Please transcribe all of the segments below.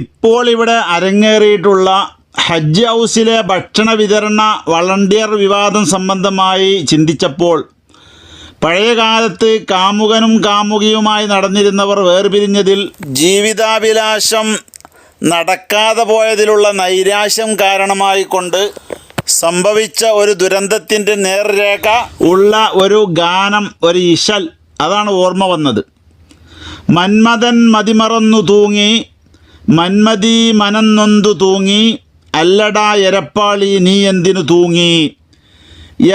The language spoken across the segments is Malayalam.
ഇപ്പോൾ ഇവിടെ അരങ്ങേറിയിട്ടുള്ള ഹജ്ജ് ഹൗസിലെ ഭക്ഷണ വിതരണ വളണ്ടിയർ വിവാദം സംബന്ധമായി ചിന്തിച്ചപ്പോൾ പഴയ കാലത്ത് കാമുകനും കാമുകിയുമായി നടന്നിരുന്നവർ വേർപിരിഞ്ഞതിൽ ജീവിതാഭിലാഷം നടക്കാതെ പോയതിലുള്ള നൈരാശ്യം കാരണമായി കൊണ്ട് സംഭവിച്ച ഒരു ദുരന്തത്തിൻ്റെ നേർരേഖ ഉള്ള ഒരു ഗാനം, ഒരു ഇശൽ, അതാണ് ഓർമ്മ വന്നത്. മന്മഥൻ മതിമറന്നു തൂങ്ങി, മന്മതി മനന്നൊന്തു തൂങ്ങി, അല്ലടാ എരപ്പാളി നീ എന്തിനു തൂങ്ങി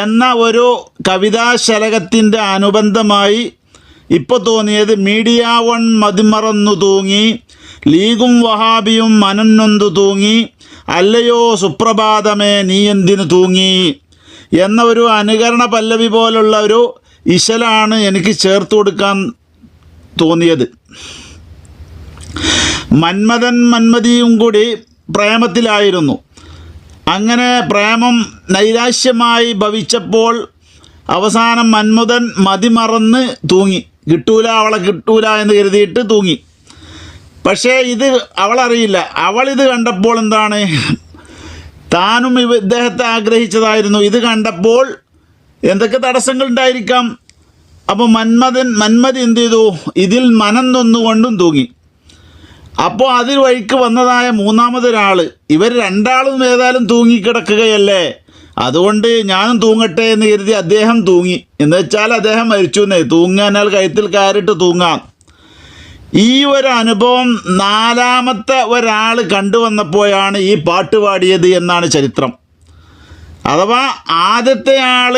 എന്ന ഒരു കവിതാശലകത്തിൻ്റെ അനുബന്ധമായി ഇപ്പോൾ തോന്നിയത് മീഡിയ വൺ മതിമറന്നു തൂങ്ങി, ലീഗും വഹാബിയും മനന്നൊന്തു തൂങ്ങി, അല്ലയോ സുപ്രഭാതമേ നീ എന്തിനു തൂങ്ങി എന്ന ഒരു അനുകരണ പല്ലവി പോലുള്ള ഒരു ഇശലാണ് എനിക്ക് ചേർത്ത് കൊടുക്കാൻ തോന്നിയത്. മന്മഥൻ മന്മതിയും കൂടി പ്രേമത്തിലായിരുന്നു. അങ്ങനെ പ്രേമം നൈരാശ്യമായി ഭവിച്ചപ്പോൾ അവസാനം മന്മഥൻ മതിമറന്ന് തൂങ്ങി. അവളെ കിട്ടൂല എന്ന് കരുതിയിട്ട് തൂങ്ങി. പക്ഷേ ഇത് അവളറിയില്ല. അവളിത് കണ്ടപ്പോൾ എന്താണ്, താനും ഇദ്ദേഹത്തെ ആഗ്രഹിച്ചതായിരുന്നു. ഇത് കണ്ടപ്പോൾ എന്തൊക്കെ തടസ്സങ്ങളുണ്ടായിരിക്കാം. അപ്പോൾ മന്മതി എന്ത് ചെയ്തു, ഇതിൽ മനം നൊന്നുകൊണ്ടും തൂങ്ങി. അപ്പോൾ അതിൽ വഴിക്ക് വന്നതായ മൂന്നാമതൊരാൾ, ഇവർ രണ്ടാളും ഏതായാലും തൂങ്ങിക്കിടക്കുകയല്ലേ, അതുകൊണ്ട് ഞാനും തൂങ്ങട്ടെ എന്ന് കരുതി അദ്ദേഹം തൂങ്ങി. എന്ന് വെച്ചാൽ അദ്ദേഹം മരിച്ചു എന്നേ. തൂങ്ങാനാൽ കഴുത്തിൽ കയറിയിട്ട് തൂങ്ങാം. ഈ ഒരു അനുഭവം നാലാമത്തെ ഒരാൾ കണ്ടുവന്നപ്പോഴാണ് ഈ പാട്ട് പാടിയത് എന്നാണ് ചരിത്രം. അഥവാ ആദ്യത്തെ ആൾ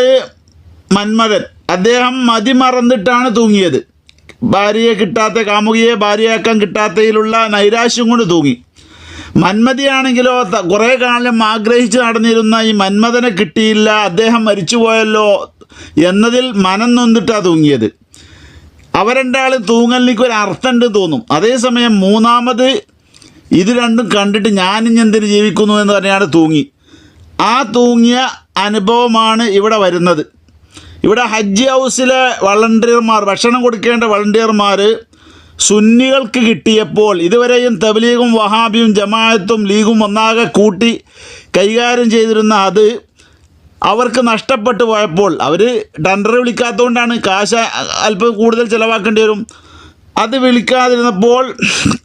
മന്മഥൻ, അദ്ദേഹം മതിമറന്നിട്ടാണ് തൂങ്ങിയത്. ഭാര്യയെ കിട്ടാത്ത, കാമുകിയെ ഭാര്യയാക്കാൻ കിട്ടാത്തതിലുള്ള നൈരാശ്യം കൊണ്ട് തൂങ്ങി. മന്മതിയാണെങ്കിലോ കുറേ കാലം ആഗ്രഹിച്ച് നടന്നിരുന്ന ഈ മന്മഥനെ കിട്ടിയില്ല, അദ്ദേഹം മരിച്ചുപോയല്ലോ എന്നതിൽ മനം നൊന്നിട്ടാണ് തൂങ്ങിയത്. അവരെണ്ടാളും തൂങ്ങലിലേക്ക് ഒരു അർത്ഥമുണ്ട് തോന്നും. അതേസമയം മൂന്നാമത് ഇത് രണ്ടും കണ്ടിട്ട് ഞാനിഞ്ഞെന്തിന് ജീവിക്കുന്നു എന്ന് തന്നെയാണ് തൂങ്ങി. ആ തൂങ്ങിയ അനുഭവമാണ് ഇവിടെ വരുന്നത്. ഇവിടെ ഹജ്ജ് ഹൗസിലെ വളണ്ടിയർമാർ, ഭക്ഷണം കൊടുക്കേണ്ട വളണ്ടിയർമാർ സുന്നികൾക്ക് കിട്ടിയപ്പോൾ, ഇതുവരെയും തബ്ലീഗും വഹാബിയും ജമാഅത്തും ലീഗും ഒന്നാകെ കൂട്ടി കൈകാര്യം ചെയ്തിരുന്ന അത് അവർക്ക് നഷ്ടപ്പെട്ടു പോയപ്പോൾ, അവർ ടെൻഡർ വിളിക്കാത്തതുകൊണ്ടാണ്, കാശ് അല്പം കൂടുതൽ ചിലവാക്കേണ്ടി വരും. അത് വിളിക്കാതിരുന്നപ്പോൾ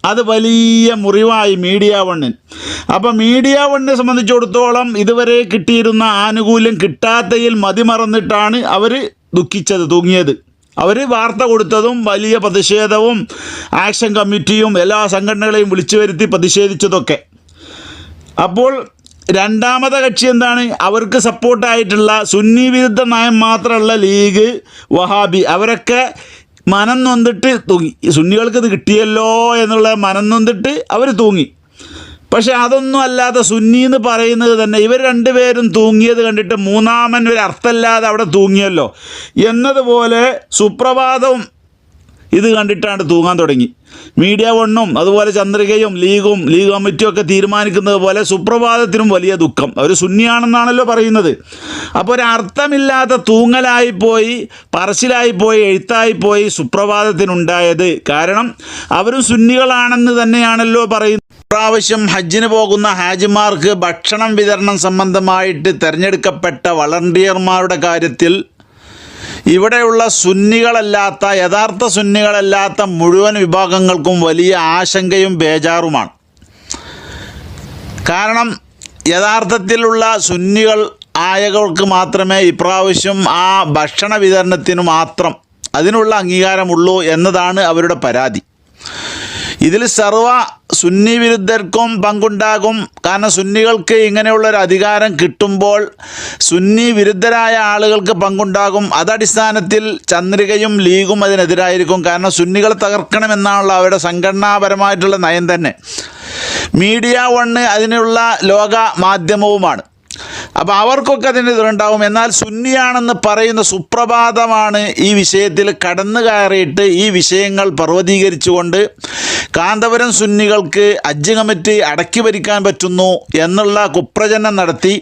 അത് വലിയ മുറിവായി മീഡിയ വണ്ണിന്. അപ്പോൾ മീഡിയ വണ്ണിനെ സംബന്ധിച്ചിടത്തോളം ഇതുവരെ കിട്ടിയിരുന്ന ആനുകൂല്യം കിട്ടാത്തതിൽ മതിമറന്നിട്ടാണ് അവർ ദുഃഖിച്ചത്, തൂങ്ങിയത്. അവർ വാർത്ത കൊടുത്തതും വലിയ പ്രതിഷേധവും ആക്ഷൻ കമ്മിറ്റിയും എല്ലാ സംഘടനകളെയും വിളിച്ചു വരുത്തി പ്രതിഷേധിച്ചതൊക്കെ. അപ്പോൾ രണ്ടാമത്തെ കക്ഷി എന്താണ്, അവർക്ക് സപ്പോർട്ടായിട്ടുള്ള സുന്നി വിരുദ്ധ നയം മാത്രമല്ല ലീഗ്, വഹാബി, അവരൊക്കെ മനം നൊന്നിട്ട് തൂങ്ങി. സുന്നികൾക്ക് ഇത് കിട്ടിയല്ലോ എന്നുള്ള മനം നൊന്നിട്ട് അവർ തൂങ്ങി. പക്ഷെ അതൊന്നും അല്ലാതെ സുന്നി എന്ന് പറയുന്നത് തന്നെ ഇവർ രണ്ടുപേരും തൂങ്ങിയത് കണ്ടിട്ട് മൂന്നാമൻ ഒരു അർത്ഥമില്ലാതെ അവിടെ തൂങ്ങിയല്ലോ എന്നതുപോലെ സുപ്രഭാതവും ഇത് കണ്ടിട്ടാണ് തൂങ്ങാൻ തുടങ്ങി. മീഡിയ വണ്ണും അതുപോലെ ചന്ദ്രികയും ലീഗ് കമ്മിറ്റിയും ഒക്കെ തീരുമാനിക്കുന്നത് പോലെ സുപ്രഭാതത്തിനും വലിയ ദുഃഖം. അവർ സുന്നിയാണെന്നാണല്ലോ പറയുന്നത്. അപ്പോൾ ഒരു അർത്ഥമില്ലാത്ത തൂങ്ങലായിപ്പോയി, പറച്ചിലായിപ്പോയി, എഴുത്തായിപ്പോയി സുപ്രഭാതത്തിനുണ്ടായത്. കാരണം അവരും സുന്നികളാണെന്ന് തന്നെയാണല്ലോ പറയുന്നത്. പ്രാവശ്യം ഹജ്ജിന് പോകുന്ന ഹാജിമാർക്ക് ഭക്ഷണം വിതരണം സംബന്ധമായിട്ട് തിരഞ്ഞെടുക്കപ്പെട്ട വളണ്ടിയർമാരുടെ കാര്യത്തിൽ ഇവിടെയുള്ള സുന്നികളല്ലാത്ത, യഥാർത്ഥ സുന്നികളല്ലാത്ത മുഴുവൻ വിഭാഗങ്ങൾക്കും വലിയ ആശങ്കയും ബേജാറുമാണ്. കാരണം യഥാർത്ഥത്തിലുള്ള സുന്നികൾ ആയവർക്ക് മാത്രമേ ഇപ്രാവശ്യം ആ ഭക്ഷണ വിതരണത്തിന് മാത്രം അതിനുള്ള അംഗീകാരമുള്ളൂ എന്നതാണ് അവരുടെ പരാതി. ഇതിൽ സർവ സുന്നി വിരുദ്ധർക്കും പങ്കുണ്ടാകും. കാരണം സുന്നികൾക്ക് ഇങ്ങനെയുള്ളൊരു അധികാരം കിട്ടുമ്പോൾ സുന്നി വിരുദ്ധരായ ആളുകൾക്ക് പങ്കുണ്ടാകും. അതടിസ്ഥാനത്തിൽ ചന്ദ്രികയും ലീഗും അതിനെതിരായിരിക്കും. കാരണം സുന്നികളെ തകർക്കണമെന്നാണല്ലോ അവരുടെ സംഘടനാപരമായിട്ടുള്ള നയം തന്നെ. മീഡിയ വണ്ണ് അതിനുള്ള ലോക മാധ്യമവുമാണ്. അപ്പോൾ അവർക്കൊക്കെ അതിൻ്റെ എതിരുണ്ടാവും. എന്നാൽ സുന്നിയാണെന്ന് പറയുന്ന സുപ്രഭാതമാണ് ഈ വിഷയത്തിൽ കടന്നു കയറിയിട്ട് ഈ വിഷയങ്ങൾ പർവ്വതീകരിച്ചുകൊണ്ട് കാന്തപുരം സുന്നികൾക്ക് ഹജ്ജ് കമ്മിറ്റി അടക്കി ഭരിക്കാൻ പറ്റുന്നു എന്നുള്ള കുപ്രചരണം നടത്തി,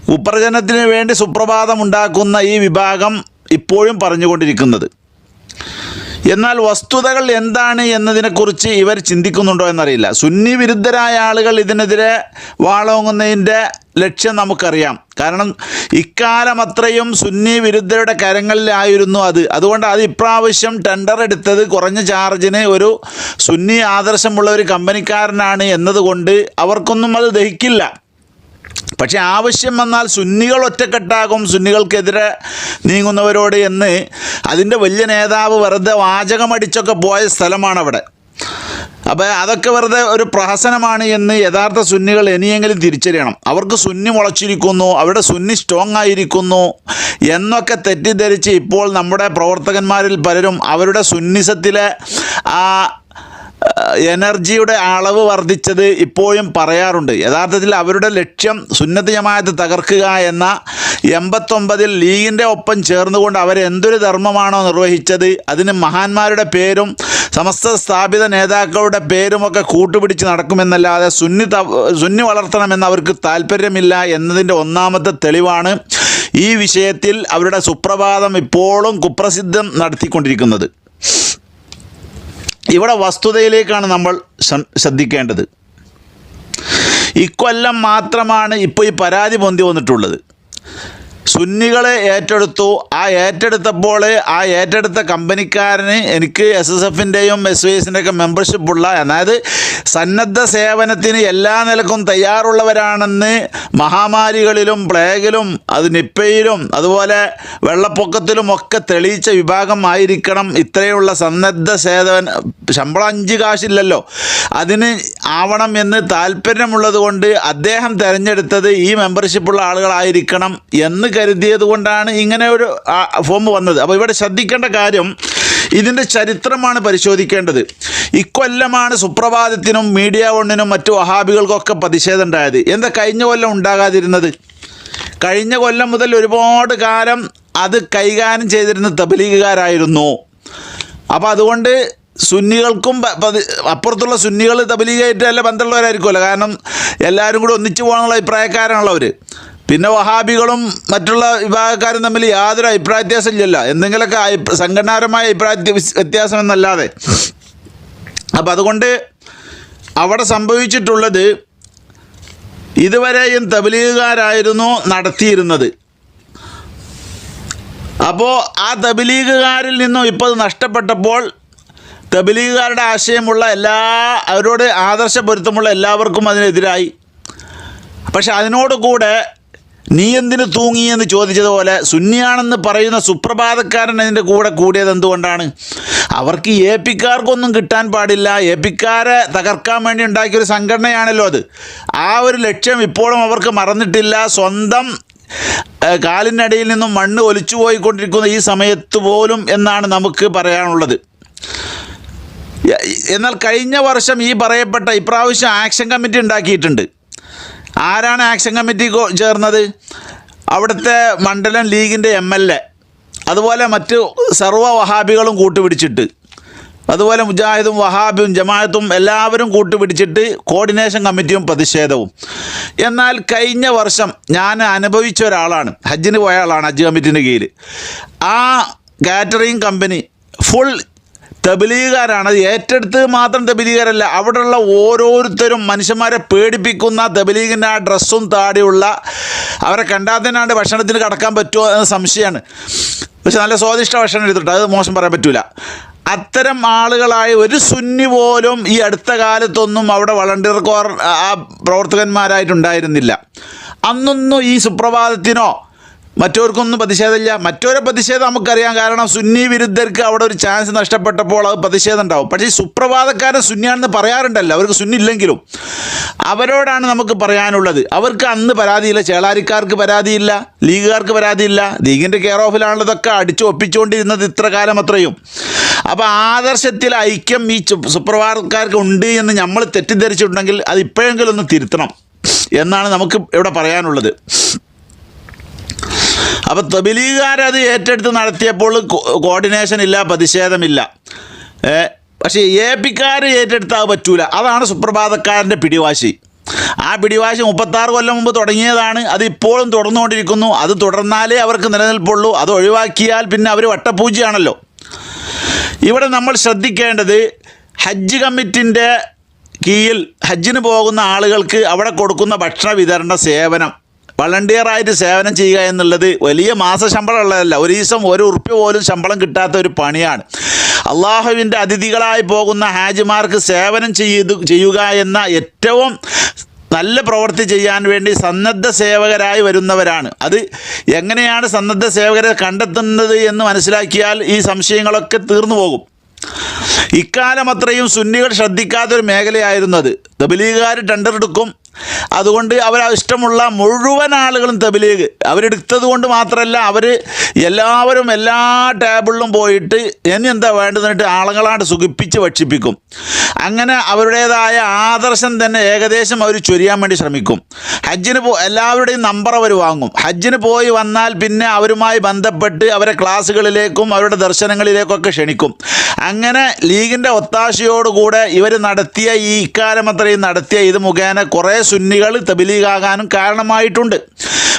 കുപ്രചരണത്തിന് വേണ്ടി സുപ്രഭാതം ഉണ്ടാക്കുന്ന ഈ വിഭാഗം ഇപ്പോഴും പറഞ്ഞുകൊണ്ടിരിക്കുന്നത്. എന്നാൽ വസ്തുതകൾ എന്താണ് എന്നതിനെക്കുറിച്ച് ഇവർ ചിന്തിക്കുന്നുണ്ടോ എന്നറിയില്ല. സുന്നി വിരുദ്ധരായ ആളുകൾ ഇതിനെതിരെ വാളോങ്ങുന്നതിൻ്റെ ലക്ഷ്യം നമുക്കറിയാം. കാരണം ഇക്കാലം അത്രയും സുന്നി വിരുദ്ധരുടെ കരങ്ങളിലായിരുന്നു അത്. അതുകൊണ്ട് അത് ഇപ്രാവശ്യം ടെൻഡർ എടുത്തത് കുറഞ്ഞ ചാർജിന് ഒരു സുന്നി ആദർശമുള്ള ഒരു കമ്പനിക്കാരനാണ് എന്നതുകൊണ്ട് അവർക്കൊന്നും അത് ദഹിക്കില്ല. പക്ഷെ ആവശ്യം വന്നാൽ സുന്നികൾ ഒറ്റക്കെട്ടാകും സുന്നികൾക്കെതിരെ നീങ്ങുന്നവരോട് എന്ന് അതിൻ്റെ വലിയ നേതാവ് വെറുതെ വാചകമടിച്ചൊക്കെ പോയ സ്ഥലമാണ് അവിടെ. അപ്പോൾ അതൊക്കെ വെറുതെ ഒരു പ്രഹസനമാണ് എന്ന് യഥാർത്ഥ സുന്നികൾ ഇനിയെങ്കിലും തിരിച്ചറിയണം. അവർക്ക് സുന്നി മുളച്ചിരിക്കുന്നു, അവിടെ സുന്നി സ്ട്രോങ് ആയിരിക്കുന്നു എന്നൊക്കെ തെറ്റിദ്ധരിച്ച് ഇപ്പോൾ നമ്മുടെ പ്രവർത്തകന്മാരിൽ പലരും അവരുടെ സുന്നിസത്തിലെ ആ എനർജിയുടെ അളവ് വർദ്ധിച്ചത് ഇപ്പോഴും പറയാറുണ്ട്. യഥാർത്ഥത്തിൽ അവരുടെ ലക്ഷ്യം സുന്നത്ത് ജമാഅത്ത് തകർക്കുക എന്ന 89-ൽ ലീഗിൻ്റെ ഒപ്പം ചേർന്നുകൊണ്ട് അവരെന്തൊരു ധർമ്മമാണോ നിർവഹിച്ചത് അതിന് മഹാന്മാരുടെ പേരും സമസ്ത സ്ഥാപിത നേതാക്കളുടെ പേരുമൊക്കെ കൂട്ടുപിടിച്ച് നടക്കുമെന്നല്ലാതെ സുന്നി വളർത്തണമെന്ന് അവർക്ക് താല്പര്യമില്ല എന്നതിൻ്റെ ഒന്നാമത്തെ തെളിവാണ് ഈ വിഷയത്തിൽ അവരുടെ സുപ്രഭാതം ഇപ്പോഴും കുപ്രസിദ്ധം നടത്തിക്കൊണ്ടിരിക്കുന്നത്. ഇവിടെ വസ്തുതയിലേക്കാണ് നമ്മൾ ശ്രദ്ധിക്കേണ്ടത്. ഇക്കൊല്ലം മാത്രമാണ് ഇപ്പോൾ ഈ പരാതി പൊന്തി വന്നിട്ടുള്ളത്. സുന്നികളെ ഏറ്റെടുത്തു. ആ ഏറ്റെടുത്തപ്പോൾ ആ ഏറ്റെടുത്ത കമ്പനിക്കാരന് എനിക്ക് SSFൻ്റെയും SYSൻ്റെയൊക്കെ മെമ്പർഷിപ്പുള്ള, അതായത് സന്നദ്ധ സേവനത്തിന് എല്ലാ നിലക്കും തയ്യാറുള്ളവരാണെന്ന് മഹാമാരികളിലും പ്ലേഗിലും നിപ്പയിലും അതുപോലെ വെള്ളപ്പൊക്കത്തിലുമൊക്കെ തെളിയിച്ച വിഭാഗം ആയിരിക്കണം ഇത്രയുള്ള സന്നദ്ധ സേവന ശമ്പളം 5 കാശില്ലല്ലോ അതിന് ആവണം എന്ന് താല്പര്യമുള്ളത് കൊണ്ട് അദ്ദേഹം തിരഞ്ഞെടുത്തത് ഈ മെമ്പർഷിപ്പുള്ള ആളുകളായിരിക്കണം എന്ന് കരുതിയത് കൊണ്ടാണ് ഇങ്ങനെ ഒരു ഫോം വന്നത്. അപ്പോൾ ഇവിടെ ശ്രദ്ധിക്കേണ്ട കാര്യം ഇതിൻ്റെ ചരിത്രമാണ് പരിശോധിക്കേണ്ടത്. ഇക്കൊല്ലമാണ് സുപ്രഭാതത്തിനും മീഡിയ വണ്ണിനും മറ്റു വഹാബികൾക്കൊക്കെ പ്രതിഷേധം ഉണ്ടായത്. എന്താ കഴിഞ്ഞ കൊല്ലം ഉണ്ടാകാതിരുന്നത്? കഴിഞ്ഞ കൊല്ലം മുതൽ ഒരുപാട് കാലം അത് കൈകാര്യം ചെയ്തിരുന്ന തബ്ലീഗുകാരായിരുന്നു. അപ്പോൾ അതുകൊണ്ട് സുന്നികൾക്കും അപ്പുറത്തുള്ള സുന്നികൾ തബ്ലീഗായിട്ട് നല്ല ബന്ധമുള്ളവരായിരിക്കുമല്ലോ. കാരണം എല്ലാവരും കൂടി ഒന്നിച്ചു പോകാനുള്ള അഭിപ്രായക്കാരാണുള്ളവർ. പിന്നെ വഹാബികളും മറ്റുള്ള വിഭാഗക്കാരും തമ്മിൽ യാതൊരു അഭിപ്രായ വ്യത്യാസം ഇല്ലല്ലോ, എന്തെങ്കിലുമൊക്കെ സംഘടനാപരമായ അഭിപ്രായ വ്യത്യാസം എന്നല്ലാതെ. അപ്പം അതുകൊണ്ട് അവിടെ സംഭവിച്ചിട്ടുള്ളത് ഇതുവരെയും തബ്ലീഗുകാരായിരുന്നു നടത്തിയിരുന്നത്. അപ്പോൾ ആ തബ്ലീഗുകാരിൽ നിന്നും ഇപ്പോൾ നഷ്ടപ്പെട്ടപ്പോൾ തബ്ലീഗുകാരുടെ ആശയമുള്ള അവരോട് ആദർശപൊരുത്തമുള്ള എല്ലാവർക്കും അതിനെതിരായി. പക്ഷെ അതിനോട് കൂടെ നീ എന്തിനു തൂങ്ങി എന്ന് ചോദിച്ചതുപോലെ സുന്നിയാണെന്ന് പറയുന്ന സുപ്രഭാതക്കാരൻ അതിൻ്റെ കൂടെ കൂടിയത് എന്തുകൊണ്ടാണ്? അവർക്ക് APക്കാർക്കൊന്നും കിട്ടാൻ പാടില്ല. APക്കാരെ തകർക്കാൻ വേണ്ടി ഉണ്ടാക്കിയൊരു സംഘടനയാണല്ലോ അത്. ആ ഒരു ലക്ഷ്യം ഇപ്പോഴും അവർക്ക് മറന്നിട്ടില്ല. സ്വന്തം കാലിനടിയിൽ നിന്നും മണ്ണ് ഒലിച്ചു പോയിക്കൊണ്ടിരിക്കുന്ന ഈ സമയത്ത് പോലും എന്നാണ് നമുക്ക് പറയാനുള്ളത്. എന്നാൽ കഴിഞ്ഞ വർഷം ഈ പറയപ്പെട്ട ഇപ്രാവശ്യം ആക്ഷൻ കമ്മിറ്റി ഉണ്ടാക്കിയിട്ടുണ്ട്. ആരാണ് ആക്ഷൻ കമ്മിറ്റി ചേർന്നത്? അവിടുത്തെ മണ്ഡലം ലീഗിൻ്റെ MLA, അതുപോലെ മറ്റ് സർവ്വ വഹാബികളും കൂട്ടുപിടിച്ചിട്ട്, അതുപോലെ മുജാഹിദും വഹാബിയും ജമാഅത്തും എല്ലാവരും കൂട്ടുപിടിച്ചിട്ട് കോർഡിനേഷൻ കമ്മിറ്റിയും പ്രതിഷേധവും. എന്നാൽ കഴിഞ്ഞ വർഷം ഞാൻ അനുഭവിച്ച ഒരാളാണ്, ഹജ്ജിന് പോയ ആളാണ്, ഹജ്ജ് കമ്മിറ്റിൻ്റെ കീഴിൽ. ആ കാറ്ററിംഗ് കമ്പനി ഫുൾ തബ്ലീഗുകാരാണ്. അത് ഏറ്റെടുത്ത് മാത്രം തബ്ലീഗുകാരല്ല, അവിടെയുള്ള ഓരോരുത്തരും മനുഷ്യന്മാരെ പേടിപ്പിക്കുന്ന തബ്ലീഗിൻ്റെ ആ ഡ്രസ്സും താടിയുള്ള, അവരെ കണ്ടാൽ തന്നെയാണ് ഭക്ഷണത്തിന് കടക്കാൻ പറ്റുമോ എന്ന സംശയമാണ്. പക്ഷെ നല്ല സ്വാദിഷ്ട ഭക്ഷണം എടുത്തിട്ട് അത് മോശം പറയാൻ പറ്റില്ല. അത്തരം ആളുകളായ ഒരു സുന്നി പോലും ഈ അടുത്ത കാലത്തൊന്നും അവിടെ വളണ്ടിയർ ആ പ്രവർത്തകന്മാരായിട്ടുണ്ടായിരുന്നില്ല. അന്നൊന്നും ഈ സുപ്രഭാതത്തിനോ മറ്റവർക്കൊന്നും പ്രതിഷേധമില്ല. മറ്റൊരു പ്രതിഷേധം നമുക്കറിയാം, കാരണം സുന്നി വിരുദ്ധർക്ക് അവിടെ ഒരു ചാൻസ് നഷ്ടപ്പെട്ടപ്പോൾ അത് പ്രതിഷേധം ഉണ്ടാവും. പക്ഷേ ഈ സുപ്രഭാതക്കാരൻ സുന്നിയാണെന്ന് പറയാറുണ്ടല്ലോ, അവർക്ക് സുന്നി ഇല്ലെങ്കിലും. അവരോടാണ് നമുക്ക് പറയാനുള്ളത്. അവർക്ക് അന്ന് പരാതിയില്ല, ചേളാരിക്കാർക്ക് പരാതിയില്ല, ലീഗുകാർക്ക് പരാതിയില്ല. ലീഗിൻ്റെ കെയർ ഓഫിലാണല്ലോ ഇതൊക്കെ അടിച്ചു ഒപ്പിച്ചുകൊണ്ടിരുന്നത് ഇത്ര കാലം അത്രയും. അപ്പോൾ ആദർശത്തിൽ ഐക്യം ഈ സുപ്രഭാതക്കാർക്ക് ഉണ്ട് എന്ന് നമ്മൾ തെറ്റിദ്ധരിച്ചിട്ടുണ്ടെങ്കിൽ അത് ഇപ്പോഴെങ്കിലും ഒന്ന് തിരുത്തണം എന്നാണ് നമുക്ക് ഇവിടെ പറയാനുള്ളത്. അപ്പോൾ തബ്ലീഗുകാരത് ഏറ്റെടുത്ത് നടത്തിയപ്പോൾ കോർഡിനേഷൻ ഇല്ല, പ്രതിഷേധമില്ല. പക്ഷേ APക്കാർ ഏറ്റെടുത്താൽ പറ്റൂല. അതാണ് സുപ്രഭാതക്കാരൻ്റെ പിടിവാശി. ആ പിടിവാശി 36 കൊല്ലം മുമ്പ് തുടങ്ങിയതാണ്. അത് ഇപ്പോഴും തുടർന്നുകൊണ്ടിരിക്കുന്നു. അത് തുടർന്നാലേ അവർക്ക് നിലനിൽപ്പുള്ളൂ. അത് ഒഴിവാക്കിയാൽ പിന്നെ അവർ വട്ടപ്പൂജയാണല്ലോ. ഇവിടെ നമ്മൾ ശ്രദ്ധിക്കേണ്ടത് ഹജ്ജ് കമ്മിറ്റിൻ്റെ കീഴിൽ ഹജ്ജിന് പോകുന്ന ആളുകൾക്ക് അവിടെ കൊടുക്കുന്ന ഭക്ഷണ വിതരണ സേവനം വളണ്ടിയറായിട്ട് സേവനം ചെയ്യുക എന്നുള്ളത് വലിയ മാസശമ്പളം ഉള്ളതല്ല. ഒരു ദിവസം ഒരു ഉറുപ്പ്യ പോലും ശമ്പളം കിട്ടാത്ത ഒരു പണിയാണ്. അള്ളാഹുവിൻ്റെ അതിഥികളായി പോകുന്ന ഹാജിമാർക്ക് സേവനം ചെയ്യുക എന്ന ഏറ്റവും നല്ല പ്രവൃത്തി ചെയ്യാൻ വേണ്ടി സന്നദ്ധ സേവകരായി വരുന്നവരാണ്. അത് എങ്ങനെയാണ് സന്നദ്ധ സേവകരെ കണ്ടെത്തുന്നത് എന്ന് മനസ്സിലാക്കിയാൽ ഈ സംശയങ്ങളൊക്കെ തീർന്നു പോകും. ഇക്കാലം അത്രയും സുന്നികൾ ശ്രദ്ധിക്കാത്തൊരു മേഖലയായിരുന്നത്. തബ്ലീഗുകാർ ടെൻഡർ എടുക്കും, അതുകൊണ്ട് അവരിഷ്ടമുള്ള മുഴുവൻ ആളുകളും തബ്ലീഗ് അവരെടുത്തത് കൊണ്ട് മാത്രമല്ല, അവർ എല്ലാവരും എല്ലാ ടേബിളിലും പോയിട്ട് ഇനി എന്താ വേണ്ടതെന്നിട്ട് ആളുകളാണ്ട് സുഖിപ്പിച്ച് ഭക്ഷിപ്പിക്കും. അങ്ങനെ അവരുടേതായ ആദർശം തന്നെ ഏകദേശം അവർ ചൊരിയാൻ വേണ്ടി ശ്രമിക്കും. ഹജ്ജിന് എല്ലാവരുടെയും നമ്പർ അവർ വാങ്ങും. ഹജ്ജിന് പോയി വന്നാൽ പിന്നെ അവരുമായി ബന്ധപ്പെട്ട് അവരെ ക്ലാസ്സുകളിലേക്കും അവരുടെ ദർശനങ്ങളിലേക്കൊക്കെ ക്ഷണിക്കും. അങ്ങനെ ലീഗിൻ്റെ ഒത്താശയോടുകൂടെ ഇവർ നടത്തിയ ഈ ഇക്കാലം അത്രയും നടത്തിയ ഇത് മുഖേന കുറേ സുന്നികൾ തബ്ലീഗാകാനും കാരണമായിട്ടുണ്ട്.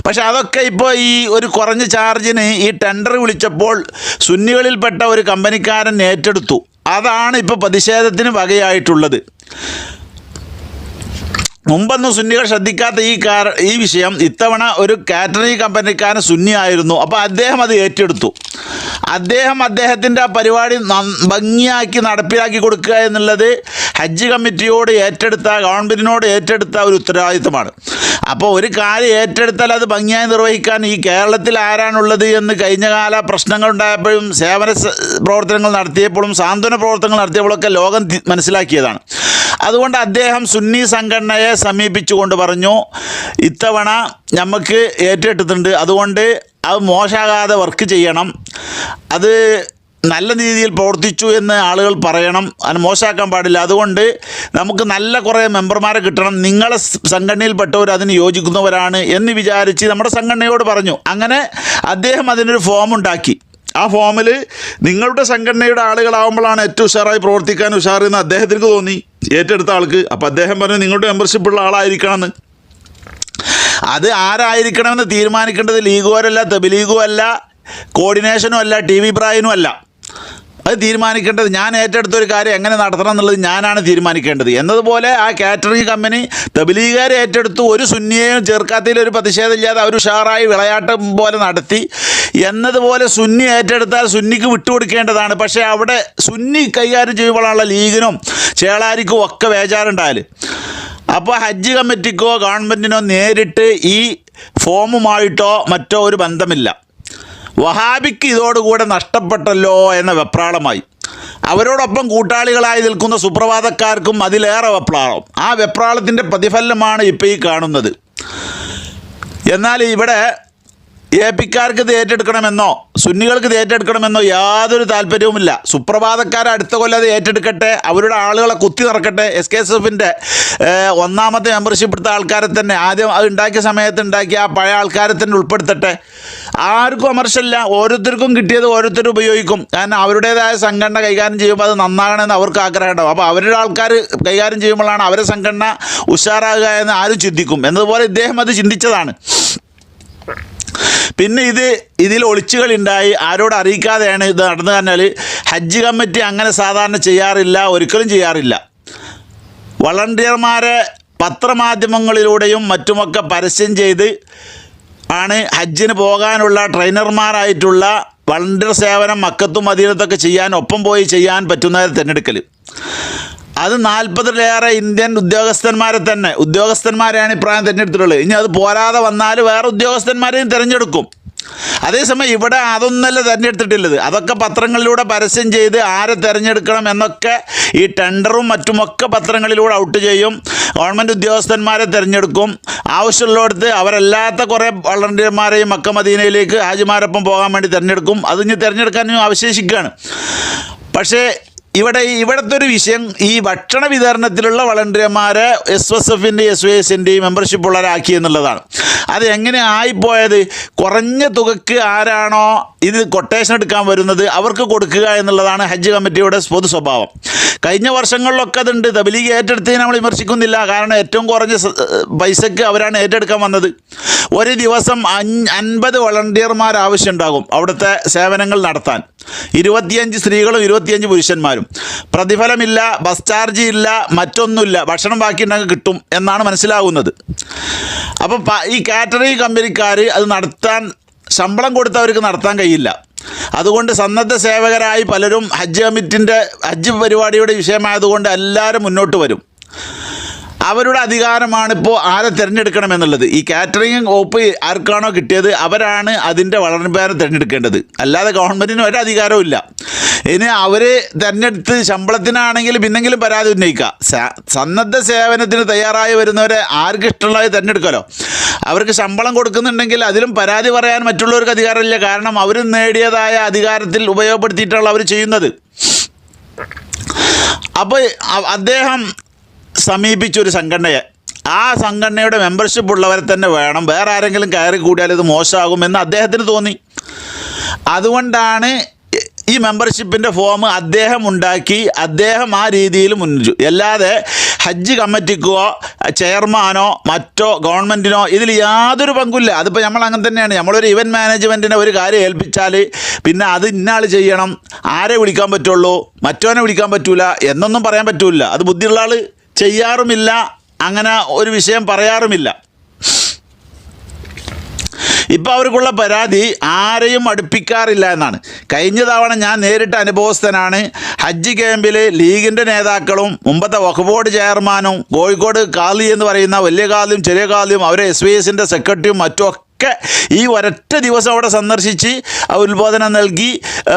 പക്ഷെ അതൊക്കെ ഇപ്പോൾ ഈ ഒരു കുറഞ്ഞ ചാർജിന് ഈ ടെൻഡർ വിളിച്ചപ്പോൾ സുന്നികളിൽപ്പെട്ട ഒരു കമ്പനിക്കാരൻ ഏറ്റെടുത്തു. അതാണ് ഇപ്പോൾ പ്രതിഷേധത്തിന് വകയായിട്ടുള്ളത്. മുമ്പൊന്നും സുന്നികൾ ശ്രദ്ധിക്കാത്ത ഈ വിഷയം ഇത്തവണ ഒരു കാറ്ററിംഗ് കമ്പനിക്കാരൻ സുന്നി ആയിരുന്നു. അപ്പോൾ അദ്ദേഹം അത് ഏറ്റെടുത്തു. അദ്ദേഹത്തിൻ്റെ ആ പരിപാടി ഭംഗിയാക്കി നടപ്പിലാക്കി കൊടുക്കുക എന്നുള്ളത് ഹജ്ജ് കമ്മിറ്റിയോട് ഗവൺമെൻറ്റിനോട് ഏറ്റെടുത്ത ഒരു ഉത്തരവാദിത്തമാണ്. അപ്പോൾ ഒരു കാര്യം ഏറ്റെടുത്താൽ അത് ഭംഗിയായി നിർവഹിക്കാൻ ഈ കേരളത്തിൽ ആരാണുള്ളത് എന്ന് കഴിഞ്ഞ കാല പ്രശ്നങ്ങൾ ഉണ്ടായപ്പോഴും സേവന പ്രവർത്തനങ്ങൾ നടത്തിയപ്പോഴും സാന്ത്വന പ്രവർത്തനങ്ങൾ നടത്തിയപ്പോഴൊക്കെ ലോകം മനസ്സിലാക്കിയതാണ്. അതുകൊണ്ട് അദ്ദേഹം സുന്നി സംഘടനയെ സമീപിച്ചുകൊണ്ട് പറഞ്ഞു, ഇത്തവണ നമുക്ക് ഏറ്റെടുത്തിട്ടുണ്ട്, അതുകൊണ്ട് അത് മോശമാകാതെ വർക്ക് ചെയ്യണം, അത് നല്ല രീതിയിൽ പ്രവർത്തിച്ചു എന്ന് ആളുകൾ പറയണം, അതിന് മോശമാക്കാൻ പാടില്ല. അതുകൊണ്ട് നമുക്ക് നല്ല കുറേ മെമ്പർമാരെ കിട്ടണം, നിങ്ങളെ സംഘടനയിൽപ്പെട്ടവർ അതിന് യോജിക്കുന്നവരാണ് എന്ന് വിചാരിച്ച് നമ്മുടെ സംഘടനയോട് പറഞ്ഞു. അങ്ങനെ അദ്ദേഹം അതിനൊരു ഫോം ഉണ്ടാക്കി. ആ ഫോമിൽ നിങ്ങളുടെ സംഘടനയുടെ ആളുകളാവുമ്പോഴാണ് ഏറ്റവും ഉഷാറായി പ്രവർത്തിക്കാൻ ഉഷാറെന്ന് അദ്ദേഹത്തിന് തോന്നി, ഏറ്റെടുത്ത ആൾക്ക്. അപ്പോൾ അദ്ദേഹം പറഞ്ഞു നിങ്ങളുടെ മെമ്പർഷിപ്പുള്ള ആളായിരിക്കണമെന്ന്. അത് ആരായിരിക്കണമെന്ന് തീരുമാനിക്കേണ്ടത് ലീഗുകാരല്ല, തബ്ലീഗും അല്ല, കോർഡിനേഷനും അല്ല, TV ഇബ്രാഹിനും അല്ല. അത് തീരുമാനിക്കേണ്ടത് ഞാൻ ഏറ്റെടുത്തൊരു കാര്യം എങ്ങനെ നടത്തണം എന്നുള്ളത് ഞാനാണ് തീരുമാനിക്കേണ്ടത്. എന്നതുപോലെ ആ കാറ്ററിംഗ് കമ്പനി തബ്ലീഗുകാരെ ഏറ്റെടുത്തു. ഒരു സുന്നിയെയും ചേർക്കാത്തതിൽ ഒരു പ്രതിഷേധമില്ലാതെ അവർ ഉഷാറായി വിളയാട്ടം പോലെ നടത്തി. എന്നതുപോലെ സുന്നി ഏറ്റെടുത്താൽ സുന്നിക്ക് വിട്ടുകൊടുക്കേണ്ടതാണ്. പക്ഷേ അവിടെ സുന്നി കൈകാര്യം ചെയ്യുമ്പോഴാണുള്ള ലീഗിനും ചേളാരിക്കും ഒക്കെ വേജാറുണ്ടായാൽ. അപ്പോൾ ഹജ്ജ് കമ്മിറ്റിക്കോ ഗവൺമെൻറ്റിനോ നേരിട്ട് ഈ ഫോമുമായിട്ടോ മറ്റോ ഒരു ബന്ധമില്ല. വഹാബിക്ക് ഇതോടുകൂടെ നഷ്ടപ്പെട്ടല്ലോ എന്ന വെപ്രാളമായി. അവരോടൊപ്പം കൂട്ടാളികളായി നിൽക്കുന്ന സുപ്രഭാതക്കാർക്കും അതിലേറെ വെപ്രാളം. ആ വെപ്രാളത്തിൻ്റെ പ്രതിഫലനമാണ് ഇപ്പോൾ ഈ കാണുന്നത്. എന്നാൽ ഇവിടെ APക്കാർക്ക് ഇത് ഏറ്റെടുക്കണമെന്നോ സുന്നികൾക്ക് ഇത് ഏറ്റെടുക്കണമെന്നോ യാതൊരു താല്പര്യവുമില്ല. സുപ്രഭാതക്കാർ അടുത്ത കൊല്ലം അത് ഏറ്റെടുക്കട്ടെ, അവരുടെ ആളുകളെ കുത്തി നിറക്കട്ടെ. SKSFൻ്റെ ഒന്നാമത്തെ മെമ്പർഷിപ്പ് എടുത്ത ആൾക്കാരെ തന്നെ ആദ്യം അത് ഉണ്ടാക്കിയ സമയത്ത് ഉണ്ടാക്കിയ ആ പഴയ ആൾക്കാരെ തന്നെ ഉൾപ്പെടുത്തട്ടെ. ആർക്കും അമർശമില്ല, ഓരോരുത്തർക്കും കിട്ടിയത് ഓരോരുത്തരും ഉപയോഗിക്കും. കാരണം അവരുടേതായ സംഘടന കൈകാര്യം ചെയ്യുമ്പോൾ അത് നന്നാകണമെന്ന് അവർക്ക് ആഗ്രഹമുണ്ടാവും. അപ്പോൾ അവരുടെ ആൾക്കാർ കൈകാര്യം ചെയ്യുമ്പോഴാണ് അവരുടെ സംഘടന ഉഷാറാകുക എന്ന് ആരും ചിന്തിക്കും. എന്നതുപോലെ ഇദ്ദേഹം അത് ചിന്തിച്ചതാണ്. പിന്നെ ഇതിൽ ഒളിച്ചുകളുണ്ടായി, ആരോട് അറിയിക്കാതെയാണ് ഇത് നടന്നു. പറഞ്ഞാൽ ഹജ്ജ് കമ്മിറ്റി അങ്ങനെ സാധാരണ ചെയ്യാറില്ല, ഒരിക്കലും ചെയ്യാറില്ല. വളണ്ടിയർമാരെ പത്രമാധ്യമങ്ങളിലൂടെയും മറ്റുമൊക്കെ പരസ്യം ചെയ്ത് ആണ് ഹജ്ജിന് പോകാനുള്ള ട്രെയിനർമാരായിട്ടുള്ള വളണ്ടിയർ സേവനം മക്കത്തും മദീനത്തൊക്കെ ചെയ്യാൻ ഒപ്പം പോയി ചെയ്യാൻ പറ്റുന്നവരെ തിരഞ്ഞെടുക്കൽ. അത് 40-ലേറെ ഇന്ത്യൻ ഉദ്യോഗസ്ഥന്മാരെയാണ് ഇപ്രായം തിരഞ്ഞെടുത്തിട്ടുള്ളത്. ഇനി അത് പോരാതെ വന്നാൽ വേറെ ഉദ്യോഗസ്ഥന്മാരെയും തിരഞ്ഞെടുക്കും. അതേസമയം ഇവിടെ അതൊന്നല്ല തിരഞ്ഞെടുത്തിട്ടുള്ളത്. അതൊക്കെ പത്രങ്ങളിലൂടെ പരസ്യം ചെയ്ത് ആരെ തിരഞ്ഞെടുക്കണം എന്നൊക്കെ ഈ ടെൻഡറും മറ്റുമൊക്കെ പത്രങ്ങളിലൂടെ ഔട്ട് ചെയ്യും. ഗവൺമെൻറ് ഉദ്യോഗസ്ഥന്മാരെ തിരഞ്ഞെടുക്കും. ആവശ്യമുള്ളിടത്ത് അവരല്ലാത്ത കുറേ വളണ്ടിയർമാരെയും മക്ക മദീനയിലേക്ക് ഹാജിമാരൊപ്പം പോകാൻ വേണ്ടി തിരഞ്ഞെടുക്കും. അത് ഇനി തിരഞ്ഞെടുക്കാനും അവശേഷിക്കുകയാണ്. പക്ഷേ ഇവിടുത്തെ ഒരു വിഷയം ഈ ഭക്ഷണ വിതരണത്തിലുള്ള വളണ്ടിയർമാരെ SSFൻ്റെയും SYSൻ്റെയും മെമ്പർഷിപ്പ് ഉള്ളവരാക്കി എന്നുള്ളതാണ്. അത് എങ്ങനെ ആയിപ്പോയത്? കുറഞ്ഞ തുകയ്ക്ക് ആരാണോ ഇത് കൊട്ടേഷൻ എടുക്കാൻ വരുന്നത് അവർക്ക് കൊടുക്കുക എന്നുള്ളതാണ് ഹജ്ജ് കമ്മിറ്റിയുടെ പൊതു സ്വഭാവം. കഴിഞ്ഞ വർഷങ്ങളിലൊക്കെ അതുണ്ട്. തബ്ലീഗ് ഏറ്റെടുത്തതിന് നമ്മൾ വിമർശിക്കുന്നില്ല. കാരണം ഏറ്റവും കുറഞ്ഞ പൈസയ്ക്ക് അവരാണ് ഏറ്റെടുക്കാൻ വന്നത്. ഒരു ദിവസം 50 വളണ്ടിയർമാർ ആവശ്യമുണ്ടാകും അവിടുത്തെ സേവനങ്ങൾ നടത്താൻ. 25 സ്ത്രീകളും 25 പുരുഷന്മാരും. പ്രതിഫലമില്ല, ബസ് ചാർജ് ഇല്ല, മറ്റൊന്നുമില്ല, ഭക്ഷണം ബാക്കി ഉണ്ടെങ്കിൽ കിട്ടും എന്നാണ് മനസ്സിലാകുന്നത്. അപ്പോൾ ഈ കാറ്ററിംഗ് കമ്പനിക്കാർ അത് നടത്താൻ ശമ്പളം കൊടുത്തവർക്ക് നടത്താൻ കഴിയില്ല. അതുകൊണ്ട് സന്നദ്ധ സേവകരായി പലരും ഹജ്ജ് പരിപാടിയുടെ വിഷയമായതുകൊണ്ട് എല്ലാവരും മുന്നോട്ട് വരും. അവരുടെ അധികാരമാണിപ്പോൾ ആരെ തിരഞ്ഞെടുക്കണമെന്നുള്ളത്. ഈ കാറ്ററിംഗ് വകുപ്പ് ആർക്കാണോ കിട്ടിയത് അവരാണ് അതിൻ്റെ വളർന്നുപേരെ തിരഞ്ഞെടുക്കേണ്ടത്. അല്ലാതെ ഗവൺമെൻറ്റിന് ഒരു അധികാരവും ഇല്ല. ഇനി അവർ തിരഞ്ഞെടുത്ത് ശമ്പളത്തിനാണെങ്കിൽ പിന്നെങ്കിലും പരാതി ഉന്നയിക്കുക. സന്നദ്ധ സേവനത്തിന് തയ്യാറായി വരുന്നവരെ ആർക്ക് ഇഷ്ടമുള്ളത് തിരഞ്ഞെടുക്കാമല്ലോ. അവർക്ക് ശമ്പളം കൊടുക്കുന്നുണ്ടെങ്കിൽ അതിലും പരാതി പറയാൻ മറ്റുള്ളവർക്ക് അധികാരമില്ല. കാരണം അവർ നേടിയതായ അധികാരത്തിൽ ഉപയോഗപ്പെടുത്തിയിട്ടാണ് അവർ ചെയ്യുന്നത്. അപ്പോൾ അദ്ദേഹം സമീപിച്ചൊരു സംഘടനയെ, ആ സംഘടനയുടെ മെമ്പർഷിപ്പ് ഉള്ളവരെ തന്നെ വേണം, വേറെ ആരെങ്കിലും കയറി കൂടിയാൽ ഇത് മോശമാകുമെന്ന് അദ്ദേഹത്തിന് തോന്നി. അതുകൊണ്ടാണ് ഈ മെമ്പർഷിപ്പിൻ്റെ ഫോം അദ്ദേഹം ഉണ്ടാക്കി, അദ്ദേഹം ആ രീതിയിൽ മുന്നിച്ചു. അല്ലാതെ ഹജ്ജ് കമ്മിറ്റിക്കോ ചെയർമാനോ മറ്റോ ഗവൺമെൻറ്റിനോ ഇതിൽ യാതൊരു പങ്കുമില്ല. അതിപ്പോൾ നമ്മൾ അങ്ങനെ തന്നെയാണ്. നമ്മളൊരു ഇവൻറ്റ് മാനേജ്മെൻറ്റിനെ ഒരു കാര്യം ഏൽപ്പിച്ചാൽ പിന്നെ അത് ഇന്നാൾ ചെയ്യണം, ആരെ വിളിക്കാൻ പറ്റുള്ളൂ, മറ്റവനെ വിളിക്കാൻ പറ്റൂല എന്നൊന്നും പറയാൻ പറ്റൂല. അത് ബുദ്ധിയുള്ള ആൾ ചെയ്യാറുമില്ല, അങ്ങനെ ഒരു വിഷയം പറയാറുമില്ല. ഇപ്പോൾ അവർക്കുള്ള പരാതി ആരെയും അടുപ്പിക്കാറില്ല എന്നാണ്. കഴിഞ്ഞ തവണ ഞാൻ നേരിട്ട അനുഭവസ്ഥനാണ്. ഹജ്ജ് ക്യാമ്പിൽ ലീഗിൻ്റെ നേതാക്കളും മുമ്പത്തെ വഖഫ് ബോർഡ് ചെയർമാനും കോഴിക്കോട് കാളി എന്ന് പറയുന്ന വലിയ കാളിയും ചെറിയ കാളിയും അവരെ SYSൻ്റെ സെക്രട്ടറിയും മറ്റുമൊക്കെ ഈ ഒരൊറ്റ ദിവസം അവിടെ സന്ദർശിച്ച് ഉത്ബോധനം നൽകി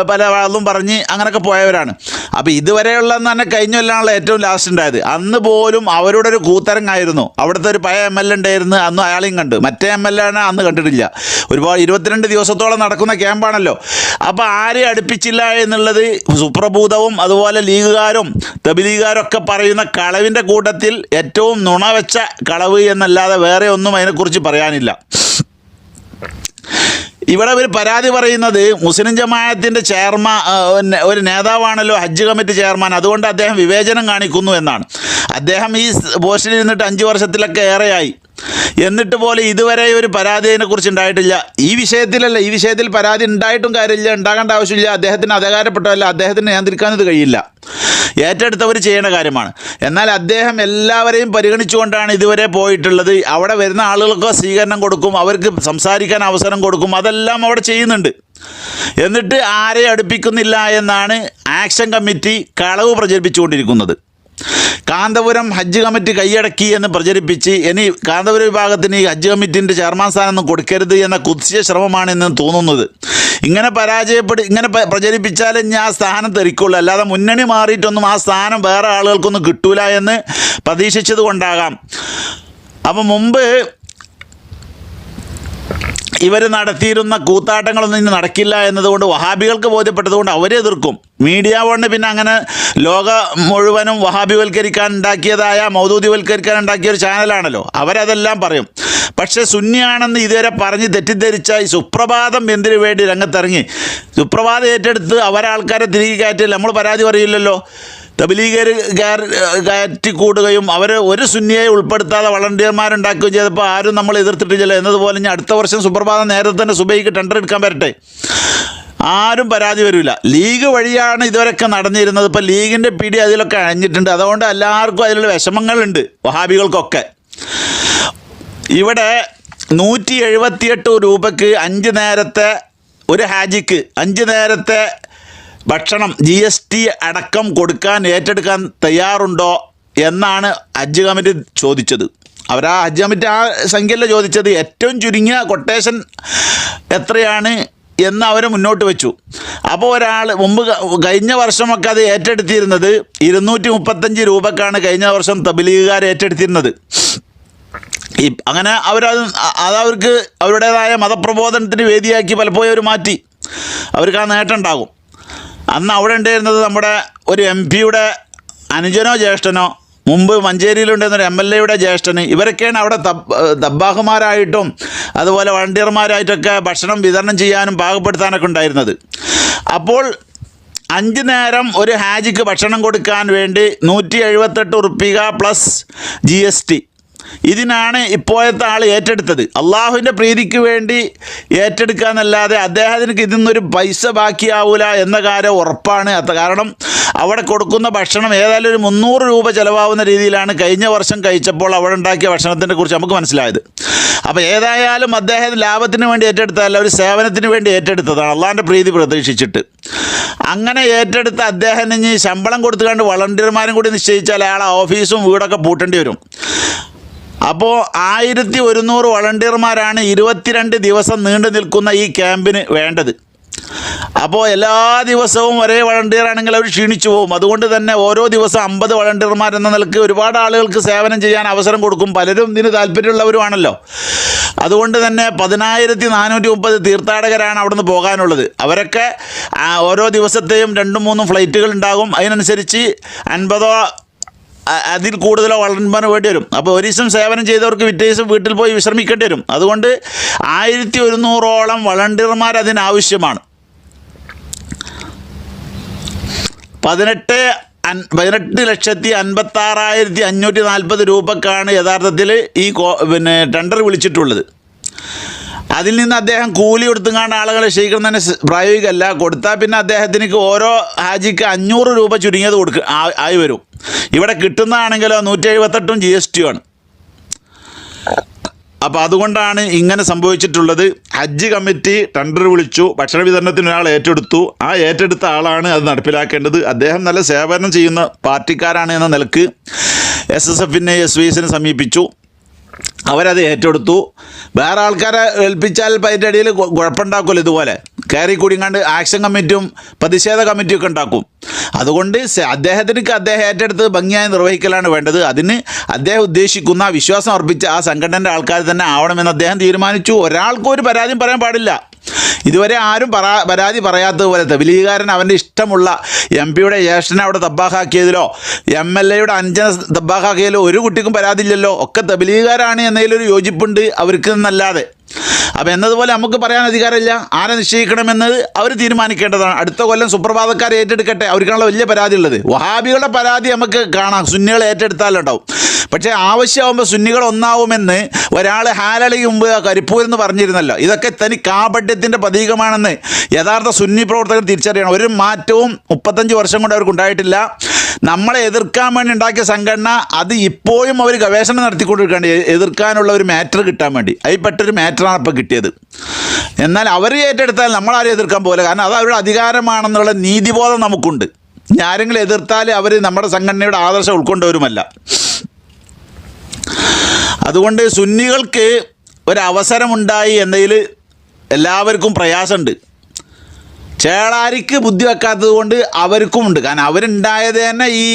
പല ആളും പറഞ്ഞ് അങ്ങനെയൊക്കെ പോയവരാണ്. അപ്പോൾ ഇതുവരെയുള്ളതെന്ന് തന്നെ കഴിഞ്ഞ കൊല്ലമാണല്ലോ ഏറ്റവും ലാസ്റ്റ് ഉണ്ടായത്. അന്ന് പോലും അവരുടെ ഒരു കൂത്തരങ്ങായിരുന്നു. അവിടുത്തെ ഒരു പഴയ MLA ഉണ്ടായിരുന്നു, അന്ന് അയാളെയും കണ്ട്. മറ്റേ MLA അന്ന് കണ്ടിട്ടില്ല. ഒരുപാട് 22 ദിവസത്തോളം നടക്കുന്ന ക്യാമ്പാണല്ലോ. അപ്പോൾ ആരെയും അടുപ്പിച്ചില്ല എന്നുള്ളത് സുപ്രഭൂതവും അതുപോലെ ലീഗുകാരും തബ്ലീഗുകാരൊക്കെ പറയുന്ന കളവിൻ്റെ കൂട്ടത്തിൽ ഏറ്റവും നുണ വെച്ച കളവ് എന്നല്ലാതെ വേറെ ഒന്നും അതിനെക്കുറിച്ച് പറയാനില്ല. ഇവിടെ ഒരു പരാതി പറയുന്നത് മുസ്ലിം ജമാഅത്തിൻ്റെ ഒരു നേതാവാണല്ലോ ഹജ്ജ് കമ്മിറ്റി ചെയർമാൻ, അതുകൊണ്ട് അദ്ദേഹം വിവേചനം കാണിക്കുന്നു എന്നാണ്. അദ്ദേഹം ഈ പോസ്റ്റിൽ ഇരുന്നിട്ട് 5 വർഷത്തിലൊക്കെ ഏറെയായി. എന്നിട്ട് പോലെ ഇതുവരെ ഒരു പരാതി അതിനെക്കുറിച്ച് ഉണ്ടായിട്ടില്ല. ഈ വിഷയത്തിൽ പരാതി ഉണ്ടായിട്ടും കാര്യമില്ല, ഉണ്ടാകേണ്ട ആവശ്യമില്ല. അദ്ദേഹത്തിന് അധികാരപ്പെട്ടതല്ല, അദ്ദേഹത്തിന് നിയന്ത്രിക്കാനത് കഴിയില്ല. ഏറ്റെടുത്തവർ ചെയ്യേണ്ട കാര്യമാണ്. എന്നാൽ അദ്ദേഹം എല്ലാവരെയും പരിഗണിച്ചുകൊണ്ടാണ് ഇതുവരെ പോയിട്ടുള്ളത്. അവിടെ വരുന്ന ആളുകൾക്ക് സ്വീകരണം കൊടുക്കും, അവർക്ക് സംസാരിക്കാൻ അവസരം കൊടുക്കും, അതെല്ലാം അവിടെ ചെയ്യുന്നുണ്ട്. എന്നിട്ട് ആരെയും അടുപ്പിക്കുന്നില്ല എന്നാണ് ആക്ഷൻ കമ്മിറ്റി കളവ് പ്രചരിപ്പിച്ചുകൊണ്ടിരിക്കുന്നത്. കാന്തപുരം ഹജ്ജ് കമ്മിറ്റി കൈയടക്കി എന്ന് പ്രചരിപ്പിച്ച് ഇനി കാന്തപുരം വിഭാഗത്തിന് ഈ ഹജ്ജ് കമ്മിറ്റിൻ്റെ ചെയർമാൻ സ്ഥാനമൊന്നും കൊടുക്കരുത് എന്ന കുത്സിയ ശ്രമമാണെന്ന് തോന്നുന്നത്. ഇങ്ങനെ പ്രചരിപ്പിച്ചാൽ ഇനി ആ സ്ഥാനം തെറിക്കുള്ളൂ, അല്ലാതെ മുന്നണി മാറിയിട്ടൊന്നും ആ സ്ഥാനം വേറെ ആളുകൾക്കൊന്നും കിട്ടൂല എന്ന് പ്രതീക്ഷിച്ചത് കൊണ്ടാകാം. അപ്പം മുമ്പ് ഇവർ നടത്തിയിരുന്ന കൂത്താട്ടങ്ങളൊന്നും ഇനി നടക്കില്ല എന്നതുകൊണ്ട് വഹാബികൾക്ക് ബോധ്യപ്പെട്ടതുകൊണ്ട് അവരെ എതിർക്കും. മീഡിയ കൊണ്ട് പിന്നെ അങ്ങനെ ലോകം മുഴുവനും വഹാബിവൽക്കരിക്കാൻ ഉണ്ടാക്കിയതായ മൗദൂദിവൽക്കരിക്കാൻ ഉണ്ടാക്കിയ ഒരു ചാനലാണല്ലോ, അവരതെല്ലാം പറയും. പക്ഷേ സുന്നിയാണെന്ന് ഇതുവരെ പറഞ്ഞ് തെറ്റിദ്ധരിച്ച ഈ സുപ്രഭാതം എന്തിനു വേണ്ടി രംഗത്തിറങ്ങി സുപ്രഭാതം ഏറ്റെടുത്ത് അവരാൾക്കാരെ തിരികെ കയറ്റില്ല. നമ്മൾ പരാതി പറയില്ലല്ലോ. തബ്ലീഗർ കയറ്റിക്കൂടുകയും അവർ ഒരു സുന്നിയെ ഉൾപ്പെടുത്താതെ വളണ്ടിയർമാരുണ്ടാക്കുകയും ചെയ്തപ്പോൾ ആരും നമ്മൾ എതിർത്തിട്ടില്ല. എന്നതുപോലെ ഇനി അടുത്ത വർഷം സുപ്രഭാതം നേരത്തെ തന്നെ സുബൈക്ക് ടെൻഡർ എടുക്കാൻ വരട്ടെ, ആരും പരാതി വരില്ല. ലീഗ് വഴിയാണ് ഇതുവരെയൊക്കെ നടന്നിരുന്നത്. ഇപ്പോൾ ലീഗിൻ്റെ പിടി അതിലൊക്കെ അഴിഞ്ഞിട്ടുണ്ട്. അതുകൊണ്ട് എല്ലാവർക്കും അതിലുള്ള വിഷമങ്ങളുണ്ട്, വഹാബികൾക്കൊക്കെ. ഇവിടെ 178 രൂപയ്ക്ക് 5 നേരത്തെ ഒരു ഹാജിക്ക് 5 നേരത്തെ ഭക്ഷണം GST അടക്കം ഏറ്റെടുക്കാൻ തയ്യാറുണ്ടോ എന്നാണ് ഹജ്ജ് കമ്മിറ്റി ചോദിച്ചത്. ആ ഹജ്ജ് കമ്മിറ്റി ആ സംഖ്യയല്ല ചോദിച്ചത്, ഏറ്റവും ചുരുങ്ങിയ കൊട്ടേഷൻ എത്രയാണ് എന്ന് അവർ മുന്നോട്ട് വെച്ചു. അപ്പോൾ ഒരാൾ കഴിഞ്ഞ വർഷമൊക്കെ അത് ഏറ്റെടുത്തിരുന്നത് 235 രൂപക്കാണ് കഴിഞ്ഞ വർഷം തബ്ലീഗുകാർ ഏറ്റെടുത്തിരുന്നത്. അങ്ങനെ അവർക്ക് അവരുടേതായ മതപ്രബോധനത്തിന് വേദിയാക്കി പലപ്പോഴും അവർ മാറ്റി. അവർക്ക് ആ നേട്ടം ഉണ്ടാകും. അന്ന് അവിടെ ഉണ്ടായിരുന്നത് നമ്മുടെ ഒരു MP അനുജനോ ജ്യേഷ്ഠനോ, മുമ്പ് മഞ്ചേരിയിലുണ്ടായിരുന്നൊരു MLA ജ്യേഷ്ഠന്, ഇവരൊക്കെയാണ് അവിടെ തബ്ബാഹുമാരായിട്ടും അതുപോലെ വളണ്ടിയർമാരായിട്ടൊക്കെ ഭക്ഷണം വിതരണം ചെയ്യാനും പാകപ്പെടുത്താനൊക്കെ ഉണ്ടായിരുന്നത്. അപ്പോൾ 5 നേരം ഒരു ഹാജിക്ക് ഭക്ഷണം കൊടുക്കാൻ വേണ്ടി 178 റുപ്യ പ്ലസ് GST ഇതിനാണ് ഇപ്പോഴത്തെ ആൾ ഏറ്റെടുത്തത്. അള്ളാഹുവിൻ്റെ പ്രീതിക്ക് വേണ്ടി ഏറ്റെടുക്കുക എന്നല്ലാതെ അദ്ദേഹത്തിന് ഇതിൽ നിന്നൊരു പൈസ ബാക്കിയാവൂല എന്ന കാര്യം ഉറപ്പാണ്. കാരണം അവിടെ കൊടുക്കുന്ന ഭക്ഷണം ഏതായാലും ഒരു 300 രൂപ ചിലവാകുന്ന രീതിയിലാണ് കഴിഞ്ഞ വർഷം കഴിച്ചപ്പോൾ അവിടെ ഉണ്ടാക്കിയ ഭക്ഷണത്തിനെ കുറിച്ച് നമുക്ക് മനസ്സിലായത്. അപ്പോൾ ഏതായാലും അദ്ദേഹം ലാഭത്തിന് വേണ്ടി ഏറ്റെടുത്തതല്ല, ഒരു സേവനത്തിന് വേണ്ടി ഏറ്റെടുത്തതാണ്, അള്ളാഹിൻ്റെ പ്രീതി പ്രതീക്ഷിച്ചിട്ട്. അങ്ങനെ ഏറ്റെടുത്ത അദ്ദേഹം ഇനി ശമ്പളം കൊടുത്തുകൊണ്ട് വളണ്ടിയർമാരും കൂടി നിശ്ചയിച്ചാൽ അയാളെ ഓഫീസും വീടൊക്കെ പൂട്ടേണ്ടി വരും. അപ്പോൾ 1100 വളണ്ടിയർമാരാണ് 22 ദിവസം നീണ്ടു നിൽക്കുന്ന ഈ ക്യാമ്പിന് വേണ്ടത്. അപ്പോൾ എല്ലാ ദിവസവും ഒരേ വളണ്ടിയറാണെങ്കിൽ അവർ ക്ഷീണിച്ചു പോകും. അതുകൊണ്ട് തന്നെ ഓരോ ദിവസം 50 വളണ്ടിയർമാരെന്ന നിലക്ക് ഒരുപാട് ആളുകൾക്ക് സേവനം ചെയ്യാൻ അവസരം കൊടുക്കും. പലരും ഇതിന് താല്പര്യമുള്ളവരുമാണല്ലോ. അതുകൊണ്ട് തന്നെ 10,430 തീർത്ഥാടകരാണ് അവിടുന്ന് പോകാനുള്ളത്. അവരൊക്കെ ഓരോ ദിവസത്തെയും 2-3 ഫ്ലൈറ്റുകൾ ഉണ്ടാകും. അതിനനുസരിച്ച് 50 അതിൽ കൂടുതലോ വളണ്ടിയർമാർ വേണ്ടി വരും. അപ്പോൾ ഒരു ദിവസം സേവനം ചെയ്തവർക്ക് പിറ്റേ ദിവസം വീട്ടിൽ പോയി വിശ്രമിക്കേണ്ടി വരും. അതുകൊണ്ട് 1100ഓളം വളണ്ടിയർമാർ അതിനാവശ്യമാണ്. 18,56,540 രൂപക്കാണ് യഥാർത്ഥത്തിൽ ഈ ടെൻഡർ വിളിച്ചിട്ടുള്ളത്. അതിൽ നിന്ന് അദ്ദേഹം കൂലി കൊടുത്തുകൊണ്ട് ആളുകളെ ക്ഷയിക്കണം തന്നെ പ്രായോഗികമല്ല. കൊടുത്താൽ പിന്നെ അദ്ദേഹത്തിന് ഓരോ ഹാജിക്ക് 500 രൂപ ചുരുങ്ങിയത് ആയി വരും. ഇവിടെ കിട്ടുന്നതാണെങ്കിലോ 178 GST ആണ്. അപ്പോൾ അതുകൊണ്ടാണ് ഇങ്ങനെ സംഭവിച്ചിട്ടുള്ളത്. ഹജ്ജ് കമ്മിറ്റി ടെൻഡർ വിളിച്ചു, ഭക്ഷണ വിതരണത്തിന് ഒരാൾ ഏറ്റെടുത്തു. ആ ഏറ്റെടുത്ത ആളാണ് അത് നടപ്പിലാക്കേണ്ടത്. അദ്ദേഹം നല്ല സേവനം ചെയ്യുന്ന പാർട്ടിക്കാരാണ് എന്ന നിലക്ക് SSFനെ SVSനെ സമീപിച്ചു. അവരത് ഏറ്റെടുത്തു. വേറെ ആൾക്കാരെ ഏൽപ്പിച്ചാൽ അതിൻ്റെ ഇടയിൽ കുഴപ്പമുണ്ടാക്കുമല്ലോ. ഇതുപോലെ കയറി കൂടിങ്ങാണ്ട് ആക്ഷൻ കമ്മിറ്റിയും പ്രതിഷേധ കമ്മിറ്റിയൊക്കെ ഉണ്ടാക്കും. അതുകൊണ്ട് അദ്ദേഹത്തിന് അദ്ദേഹം ഏറ്റെടുത്ത് ഭംഗിയായി നിർവഹിക്കലാണ് വേണ്ടത്. അതിന് അദ്ദേഹം ഉദ്ദേശിക്കുന്ന വിശ്വാസം അർപ്പിച്ച ആ സംഘടനയുടെ ആൾക്കാർ തന്നെ ആവണമെന്ന് അദ്ദേഹം തീരുമാനിച്ചു. ഒരാൾക്കും ഒരു പരാതിയും പറയാൻ പാടില്ല. ഇതുവരെ ആരും പരാതി പറയാത്തതുപോലെ തബ്ലീഗുകാരൻ അവൻ്റെ ഇഷ്ടമുള്ള MP-യുടെ ജ്യേഷ്ഠനെ അവിടെ തബ്ബാഹാക്കിയതിലോ MLA-യുടെ അഞ്ചന തബ്ബാഹാക്കിയതിലോ ഒരു കുട്ടിക്കും പരാതിയില്ലല്ലോ. ഒക്കെ തബ്ലീഗുകാരാണ് എന്നതിലൊരു യോജിപ്പുണ്ട് അവർക്ക് എന്നല്ലാതെ. അപ്പോൾ എന്നതുപോലെ നമുക്ക് പറയാൻ അധികാരമില്ല. ആരെ നിശ്ചയിക്കണമെന്നത് അവർ തീരുമാനിക്കേണ്ടതാണ്. അടുത്ത കൊല്ലം സുപ്രഭാതക്കാർ ഏറ്റെടുക്കട്ടെ, അവർക്കാണല്ലോ വലിയ പരാതി ഉള്ളത്. വഹാബികളുടെ പരാതി നമുക്ക് കാണാം, സുന്നികൾ ഏറ്റെടുത്താലുണ്ടാവും. പക്ഷേ ആവശ്യമാകുമ്പോൾ സുന്നികൾ ഒന്നാവുമെന്ന് ഒരാൾ ഹാലളിക്ക് മുമ്പ് കരിപ്പൂരെന്ന് പറഞ്ഞിരുന്നല്ലോ. ഇതൊക്കെ തനി കാപട്യത്തിൻ്റെ പ്രതീകമാണെന്ന് യഥാർത്ഥ സുന്നി പ്രവർത്തകർ തിരിച്ചറിയണം. ഒരു മാറ്റവും 35 വർഷം കൊണ്ട് അവർക്ക് ഉണ്ടായിട്ടില്ല. നമ്മളെ എതിർക്കാൻ വേണ്ടി ഉണ്ടാക്കിയ സംഘടന അത് ഇപ്പോഴും അവർ ഗവേഷണം നടത്തിക്കൊണ്ടിരിക്കുകയാണ്, എതിർക്കാനുള്ള ഒരു മാറ്റർ കിട്ടാൻ വേണ്ടി. അതിൽപ്പെട്ടൊരു മാറ്ററാണ് ഇപ്പോൾ കിട്ടിയത്. എന്നാൽ അവർ ഏറ്റെടുത്താൽ നമ്മളാരും എതിർക്കാൻ പോകില്ല. കാരണം അത് അവരുടെ അധികാരമാണെന്നുള്ള നീതിബോധം നമുക്കുണ്ട്. ആരെങ്കിലും എതിർത്താൽ അവർ നമ്മുടെ സംഘടനയുടെ ആദർശം ഉൾക്കൊണ്ടവരുമല്ല. അതുകൊണ്ട് സുന്നികൾക്ക് ഒരവസരമുണ്ടായി എന്നതിൽ എല്ലാവർക്കും പ്രയാസമുണ്ട്. ചേളാരിക്ക് ബുദ്ധി വെക്കാത്തത് കൊണ്ട് അവർക്കും ഉണ്ട്. കാരണം അവരുണ്ടായത് തന്നെ ഈ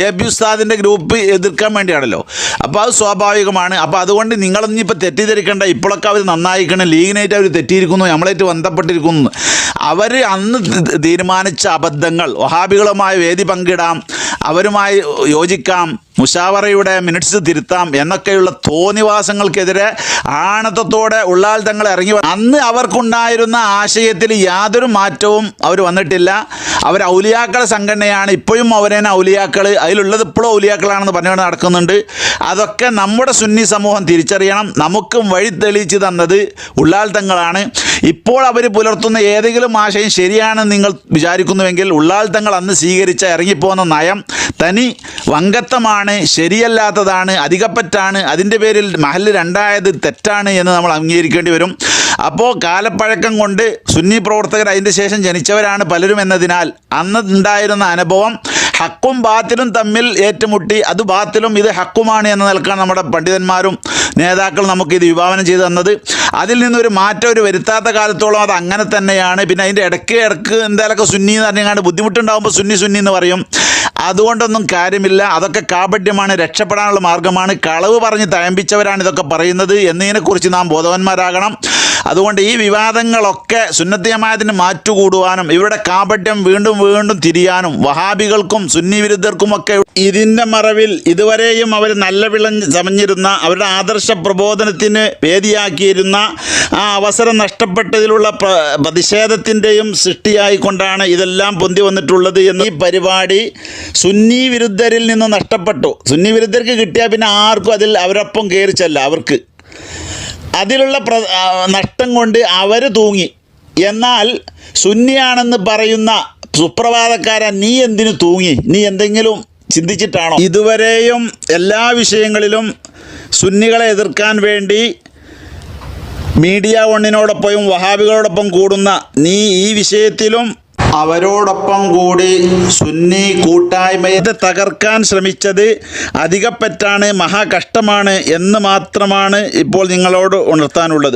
AP ഉസ്താദിൻ്റെ ഗ്രൂപ്പ് എതിർക്കാൻ വേണ്ടിയാണല്ലോ. അപ്പോൾ അത് സ്വാഭാവികമാണ്. അപ്പോൾ അതുകൊണ്ട് നിങ്ങളൊന്നിപ്പോൾ തെറ്റിദ്ധരിക്കേണ്ട. ഇപ്പോഴൊക്കെ അവർ നന്നായിക്കണം, ലീഗിനായിട്ട് അവർ തെറ്റിയിരിക്കുന്നു, നമ്മളായിട്ട് ബന്ധപ്പെട്ടിരിക്കുന്നു. അവർ അന്ന് തീരുമാനിച്ച അബദ്ധങ്ങൾ, വഹാബികളുമായി വേദി പങ്കിടാം, അവരുമായി യോജിക്കാം, മുഷാവറയുടെ മിനിറ്റ്സ് തിരുത്താം എന്നൊക്കെയുള്ള തോന്നിവാസങ്ങൾക്കെതിരെ ആണത്തത്തോടെ ഉള്ളാൽ തങ്ങൾ ഇറങ്ങി. അന്ന് അവർക്കുണ്ടായിരുന്ന ആശയത്തിൽ യാതൊരു മാറ്റവും അവർ വന്നിട്ടില്ല. അവർ ഔലിയാക്കളെ സംഘടനയാണ്, ഇപ്പോഴും അവരേനെ ഔലിയാക്കൾ, അതിലുള്ളത് ഇപ്പോഴും ഔലിയാക്കളാണെന്ന് പറഞ്ഞുകൊണ്ട് നടക്കുന്നുണ്ട്. അതൊക്കെ നമ്മുടെ സുന്നി സമൂഹം തിരിച്ചറിയണം. നമുക്കും വഴി തെളിയിച്ച് തന്നത് ഉള്ളാൽ തങ്ങളാണ്. ഇപ്പോൾ അവർ പുലർത്തുന്ന ഏതെങ്കിലും ആശയം ശരിയാണെന്ന് നിങ്ങൾ വിചാരിക്കുന്നുവെങ്കിൽ ഉള്ളാൽ തങ്ങൾ അന്ന് സ്വീകരിച്ച ഇറങ്ങിപ്പോകുന്ന നയം തനി വങ്കത്തമാണ്, ശരിയല്ലാത്തതാണ്, അധികപ്പറ്റാണ്. അതിൻ്റെ പേരിൽ മഹല്ല് രണ്ടായത് തെറ്റാണ് എന്ന് നമ്മൾ അംഗീകരിക്കേണ്ടി വരും. അപ്പോൾ കാലപ്പഴക്കം കൊണ്ട് സുന്നി പ്രവർത്തകർ അതിൻ്റെ ശേഷം ജനിച്ചവരാണ് പലരും എന്നതിനാൽ അന്ന് ഉണ്ടായിരുന്ന അനുഭവം ഹക്കും ബാത്തിലും തമ്മിൽ ഏറ്റുമുട്ടി, അത് ബാത്തിലും ഇത് ഹക്കുമാണ് എന്ന നിലക്കാണ് നമ്മുടെ പണ്ഡിതന്മാരും നേതാക്കൾ നമുക്കിത് വിഭാവനം ചെയ്തു തന്നത്. അതിൽ നിന്നൊരു മാറ്റം ഒരു വരുത്താത്ത കാലത്തോളം അത് അങ്ങനെ തന്നെയാണ്. പിന്നെ അതിൻ്റെ ഇടയ്ക്ക് എന്തായാലൊക്കെ സുന്നി എന്ന് പറഞ്ഞാൽ ബുദ്ധിമുട്ടുണ്ടാകുമ്പോൾ സുന്നി എന്ന് പറയും. അതുകൊണ്ടൊന്നും കാര്യമില്ല. അതൊക്കെ കാപട്യമാണ്, രക്ഷപ്പെടാനുള്ള മാർഗ്ഗമാണ്. കളവ് പറഞ്ഞ് തഴമ്പിച്ചവരാണ് ഇതൊക്കെ പറയുന്നത് എന്നതിനെക്കുറിച്ച് നാം ബോധവാന്മാരാകണം. അതുകൊണ്ട് ഈ വിവാദങ്ങളൊക്കെ സുന്നത്ത് ജമാഅത്തിന് മാറ്റുകൂടുവാനും ഇവരുടെ കാപട്യം വീണ്ടും വീണ്ടും തിരിയാനും വഹാബികൾക്കും സുന്നി വിരുദ്ധർക്കുമൊക്കെ ഇതിൻ്റെ മറവിൽ ഇതുവരെയും അവർ നല്ല ചമഞ്ഞിരുന്ന അവരുടെ ആദർശ പ്രബോധനത്തിന് വേദിയാക്കിയിരുന്ന ആ അവസരം നഷ്ടപ്പെട്ടതിലുള്ള പ്രതിഷേധത്തിൻ്റെയും സൃഷ്ടിയായിക്കൊണ്ടാണ് ഇതെല്ലാം പൊന്തി വന്നിട്ടുള്ളത് എന്ന്. ഈ പരിപാടി സുന്നി വിരുദ്ധരിൽ നിന്ന് നഷ്ടപ്പെട്ടു. സുന്നി വിരുദ്ധർക്ക് കിട്ടിയാൽ പിന്നെ ആർക്കും അതിൽ അവരൊപ്പം കയറിച്ചല്ല. അവർക്ക് അതിലുള്ള നഷ്ടം കൊണ്ട് അവർ തൂങ്ങി. എന്നാൽ സുന്നിയാണെന്ന് പറയുന്ന സുപ്രഭാതക്കാരൻ നീ എന്തിനു തൂങ്ങി? നീ എന്തെങ്കിലും ചിന്തിച്ചിട്ടാണോ? ഇതുവരെയും എല്ലാ വിഷയങ്ങളിലും സുന്നികളെ എതിർക്കാൻ വേണ്ടി മീഡിയ വണ്ണിനോടൊപ്പം വഹാബികളോടൊപ്പം കൂടുന്ന നീ ഈ വിഷയത്തിലും അവരോടൊപ്പം കൂടി സുന്നി കൂട്ടായ്മയെ തകർക്കാൻ ശ്രമിച്ചത് അധികപ്പറ്റാണ്, മഹാകഷ്ടമാണ് എന്ന് മാത്രമാണ് ഇപ്പോൾ നിങ്ങളോട് ഉണർത്താനുള്ളത്.